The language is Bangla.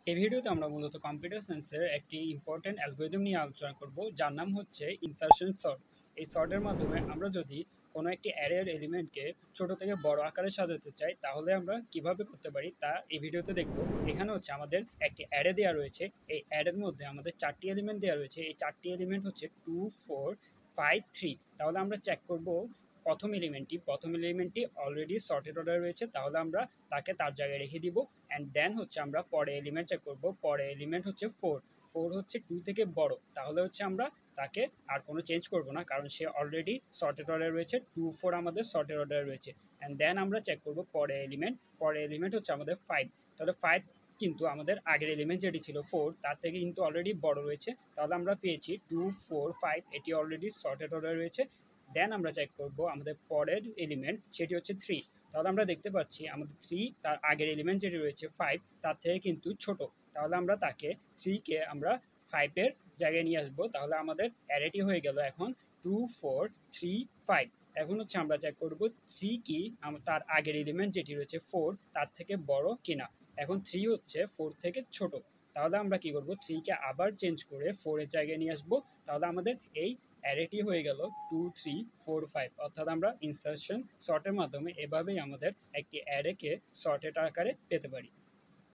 এই ভিডিওতে আমরা মূলত কম্পিউটার সায়েন্সের একটি ইম্পর্টেন্ট অ্যালগরিদম নিয়ে আলোচনা করব, যার নাম হচ্ছে ইনসারশন সর্ট। এই সর্টের মাধ্যমে আমরা যদি কোনো একটি অ্যারের এলিমেন্টকে ছোট থেকে বড় আকারে সাজাতে চাই, তাহলে আমরা কিভাবে করতে পারি তা এই ভিডিওতে দেখব। এখানে হচ্ছে আমাদের একটি অ্যারে দেওয়া রয়েছে। এই অ্যারের মধ্যে আমাদের 4টি এলিমেন্ট দেওয়া রয়েছে। এই 4টি এলিমেন্ট হচ্ছে 2, 4, 5, 3। তাহলে আমরা চেক করব প্রথম এলিমেন্টটি অলরেডি সর্টেড অর্ডার রয়েছে, তাহলে আমরা তাকে তার জায়গায় রেখে দিব। অ্যান্ড দেন হচ্ছে আমরা পরে এলিমেন্ট চেক করব। পরে এলিমেন্ট হচ্ছে 4। 4 হচ্ছে 2 থেকে বড়, তাহলে হচ্ছে আমরা তাকে আর কোনো চেঞ্জ করব না, কারণ সে অলরেডি সর্টেড অর্ডার রয়েছে। 2, 4 আমাদের সর্টেড অর্ডার রয়েছে। অ্যান্ড দেন আমরা চেক করব পরে এলিমেন্ট হচ্ছে আমাদের 5। তাহলে 5 কিন্তু আমাদের আগের এলিমেন্ট যেটি ছিল 4, তার থেকে কিন্তু অলরেডি বড় রয়েছে। তাহলে আমরা পেয়েছি 2, 4, 5, এটি অলরেডি সর্টেড অর্ডার রয়েছে। দেন আমরা চেক করব আমাদের পরের এলিমেন্ট, সেটি হচ্ছে 3। তাহলে আমরা দেখতে পাচ্ছি আমাদের 3 তার আগের এলিমেন্ট যেটি রয়েছে 5, তার থেকে কিন্তু ছোট। তাহলে আমরা তাকে 3-কে আমরা 5-এর জায়গায় নিয়ে আসবো। তাহলে আমাদের অ্যারেটি হয়ে গেল এখন 2, 4, 3, 5। এখন হচ্ছে আমরা চেক করব 3 কি তার আগের এলিমেন্ট যেটি রয়েছে 4, তার থেকে বড় কিনা। এখন 3 হচ্ছে 4 থেকে ছোট। তাহলে আমরা কি করব, 3-কে আবার চেঞ্জ করে 4-এর জায়গায় নিয়ে আসবো। তাহলে আমাদের এই অ্যারেটি হয়ে গেল 2, 3, 4, 5। অর্থাৎ আমরা ইনসারশন সর্টের মাধ্যমে এভাবেই আমাদের একটি অ্যারেকে সর্টেড আকারে পেতে পারি।